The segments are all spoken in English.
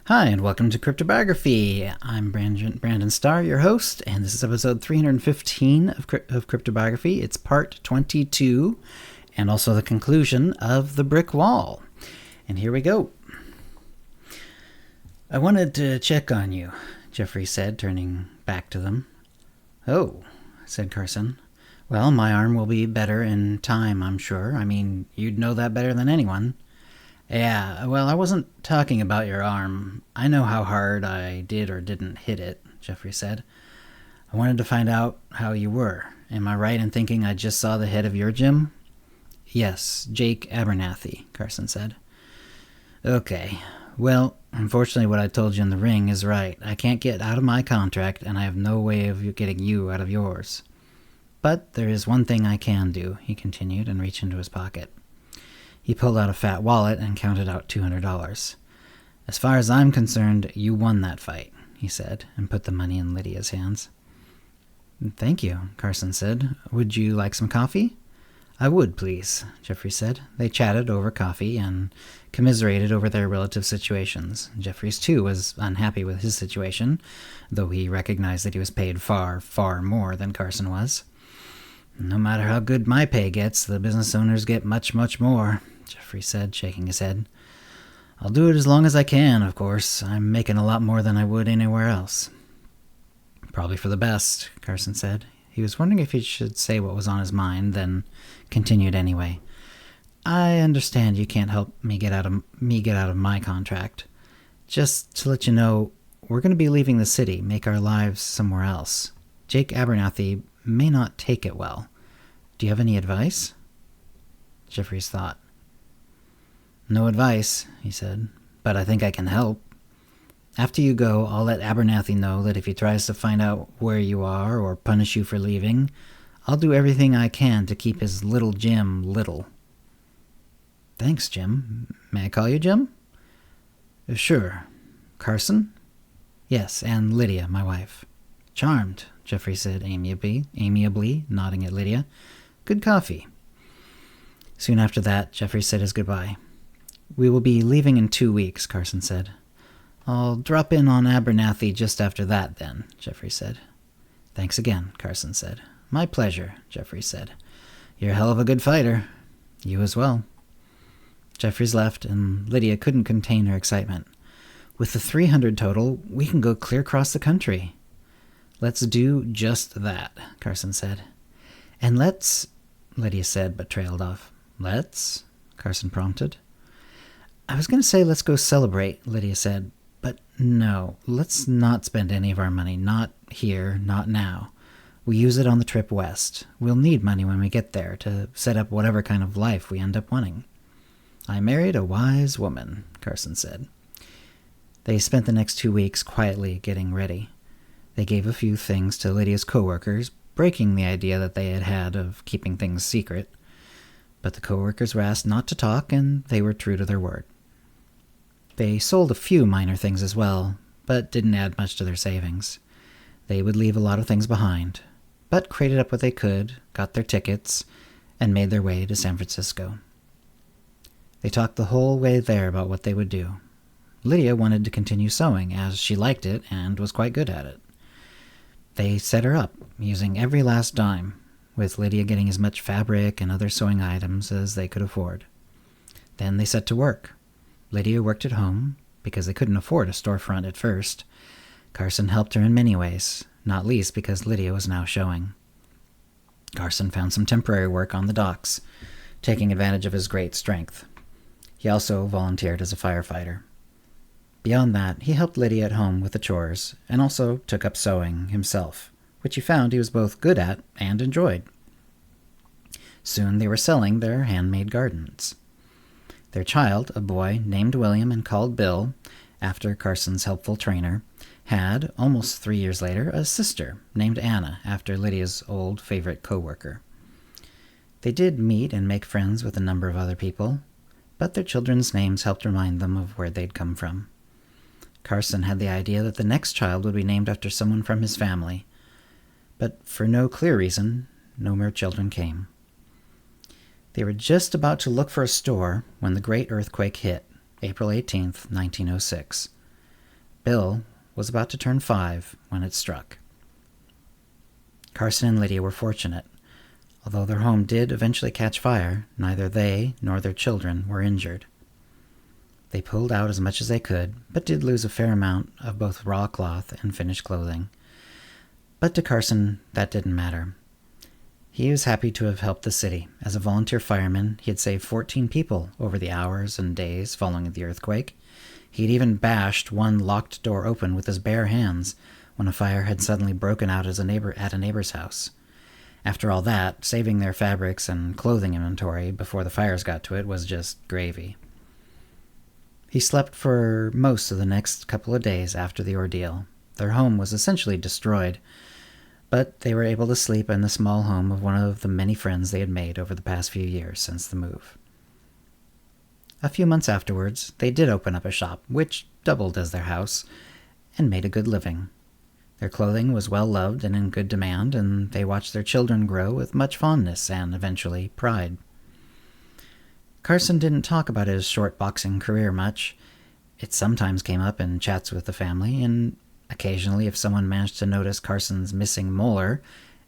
Hi, and welcome to CryptoBiography. I'm Brandon Starr, your host, and this is episode 315 of CryptoBiography. It's part 22, and also the conclusion of The Brick Wall. And here we go. I wanted to check on you, Jeffrey said, turning back to them. Oh, said Carson. Well, my arm will be better in time, I'm sure. I mean, you'd know that better than anyone. Yeah, well, I wasn't talking about your arm. I know how hard I did or didn't hit it, Jeffrey said. I wanted to find out how you were. Am I right in thinking I just saw the head of your gym? Yes, Jake Abernathy, Carson said. Okay, well, unfortunately what I told you in the ring is right. I can't get out of my contract, and I have no way of getting you out of yours. But there is one thing I can do, he continued, and reached into his pocket. He pulled out a fat wallet and counted out $200. As far as I'm concerned, you won that fight, he said, and put the money in Lydia's hands. Thank you, Carson said. Would you like some coffee? I would, please, Jeffrey said. They chatted over coffee and commiserated over their relative situations. Jeffrey's, too, was unhappy with his situation, though he recognized that he was paid far, far more than Carson was. No matter how good my pay gets, the business owners get much, much more, Jeffrey said, shaking his head. I'll do it as long as I can, of course. I'm making a lot more than I would anywhere else. Probably for the best, Carson said. He was wondering if he should say what was on his mind, then continued anyway. I understand you can't help me get out of my contract. Just to let you know, we're going to be leaving the city, make our lives somewhere else. Jake Abernathy may not take it well. Do you have any advice? Jeffries thought. No advice, he said, but I think I can help. After you go, I'll let Abernathy know that if he tries to find out where you are or punish you for leaving, I'll do everything I can to keep his little Jim little. Thanks, Jim. May I call you Jim? Sure. Carson? Yes, and Lydia, my wife. Charmed, Jeffrey said amiably, nodding at Lydia. Good coffee. Soon after that, Jeffrey said his goodbye. We will be leaving in 2 weeks, Carson said. I'll drop in on Abernathy just after that, then, Jeffrey said. Thanks again, Carson said. My pleasure, Jeffrey said. You're a hell of a good fighter. You as well. Jeffries left, and Lydia couldn't contain her excitement. With the 300 total, we can go clear across the country. Let's do just that, Carson said. And let's, Lydia said, but trailed off. Let's? Carson prompted. I was going to say let's go celebrate, Lydia said, but no, let's not spend any of our money. Not here, not now. We use it on the trip west. We'll need money when we get there to set up whatever kind of life we end up wanting. I married a wise woman, Carson said. They spent the next 2 weeks quietly getting ready. They gave a few things to Lydia's co-workers, breaking the idea that they had of keeping things secret. But the co-workers were asked not to talk, and they were true to their word. They sold a few minor things as well, but didn't add much to their savings. They would leave a lot of things behind, but crated up what they could, got their tickets, and made their way to San Francisco. They talked the whole way there about what they would do. Lydia wanted to continue sewing, as she liked it and was quite good at it. They set her up, using every last dime, with Lydia getting as much fabric and other sewing items as they could afford. Then they set to work. Lydia worked at home, because they couldn't afford a storefront at first. Carson helped her in many ways, not least because Lydia was now showing. Carson found some temporary work on the docks, taking advantage of his great strength. He also volunteered as a firefighter. Beyond that, he helped Lydia at home with the chores, and also took up sewing himself, which he found he was both good at and enjoyed. Soon they were selling their handmade gardens. Their child, a boy named William and called Bill, after Carson's helpful trainer, had, almost 3 years later, a sister named Anna, after Lydia's old favorite co-worker. They did meet and make friends with a number of other people, but their children's names helped remind them of where they'd come from. Carson had the idea that the next child would be named after someone from his family, but for no clear reason, no more children came. They were just about to look for a store when the great earthquake hit, April 18th, 1906. Bill was about to turn 5 when it struck. Carson and Lydia were fortunate. Although their home did eventually catch fire, neither they nor their children were injured. They pulled out as much as they could, but did lose a fair amount of both raw cloth and finished clothing. But to Carson, that didn't matter. He was happy to have helped the city. As a volunteer fireman, he had saved 14 people over the hours and days following the earthquake. He'd even bashed one locked door open with his bare hands when a fire had suddenly broken out at a neighbor's house. After all that, saving their fabrics and clothing inventory before the fires got to it was just gravy. He slept for most of the next couple of days after the ordeal. Their home was essentially destroyed, but they were able to sleep in the small home of one of the many friends they had made over the past few years since the move. A few months afterwards, they did open up a shop, which doubled as their house, and made a good living. Their clothing was well loved and in good demand, and they watched their children grow with much fondness and, eventually, pride. Carson didn't talk about his short boxing career much. It sometimes came up in chats with the family, and occasionally if someone managed to notice Carson's missing molar,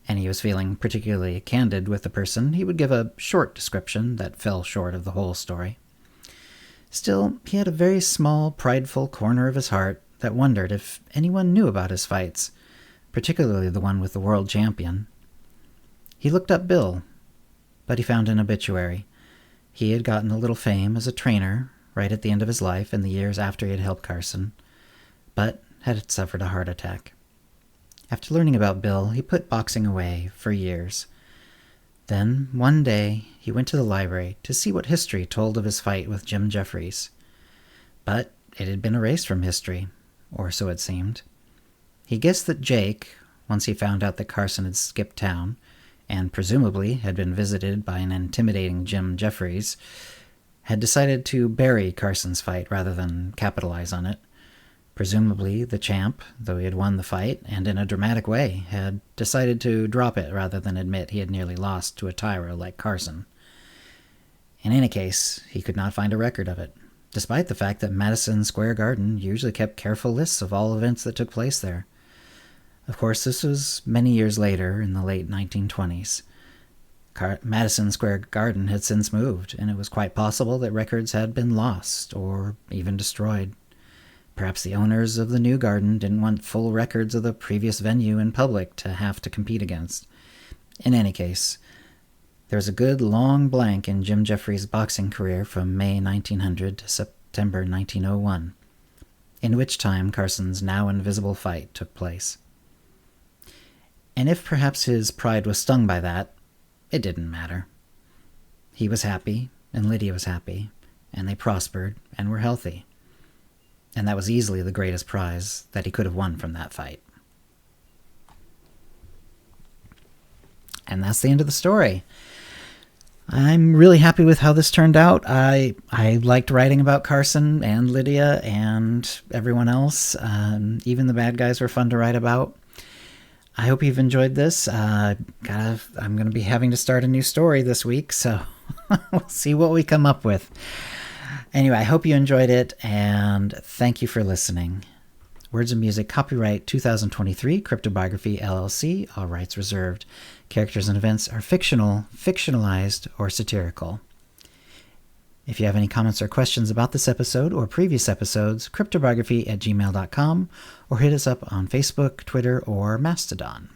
and he was feeling particularly candid with the person, he would give a short description that fell short of the whole story. Still, he had a very small, prideful corner of his heart that wondered if anyone knew about his fights, particularly the one with the world champion. He looked up Bill, but he found an obituary. He had gotten a little fame as a trainer right at the end of his life in the years after he had helped Carson, but had suffered a heart attack. After learning about Bill, he put boxing away for years. Then, one day, he went to the library to see what history told of his fight with Jim Jeffries. But it had been erased from history, or so it seemed. He guessed that Jake, once he found out that Carson had skipped town, and presumably had been visited by an intimidating Jim Jeffries, had decided to bury Carson's fight rather than capitalize on it. Presumably, the champ, though he had won the fight, and in a dramatic way, had decided to drop it rather than admit he had nearly lost to a tyro like Carson. In any case, he could not find a record of it, despite the fact that Madison Square Garden usually kept careful lists of all events that took place there. Of course, this was many years later, in the late 1920s. Madison Square Garden had since moved, and it was quite possible that records had been lost, or even destroyed. Perhaps the owners of the new garden didn't want full records of the previous venue in public to have to compete against. In any case, there was a good long blank in Jim Jeffries' boxing career from May 1900 to September 1901, in which time Carson's now invisible fight took place. And if perhaps his pride was stung by that, it didn't matter. He was happy, and Lydia was happy, and they prospered and were healthy. And that was easily the greatest prize that he could have won from that fight. And that's the end of the story. I'm really happy with how this turned out. I liked writing about Carson and Lydia and everyone else. Even the bad guys were fun to write about. I hope you've enjoyed this. I'm going to be having to start a new story this week, so we'll see what we come up with. Anyway, I hope you enjoyed it, and thank you for listening. Words and music, copyright 2023, CryptoBiography, LLC, all rights reserved. Characters and events are fictional, fictionalized, or satirical. If you have any comments or questions about this episode or previous episodes, cryptobiography@gmail.com, or hit us up on Facebook, Twitter, or Mastodon.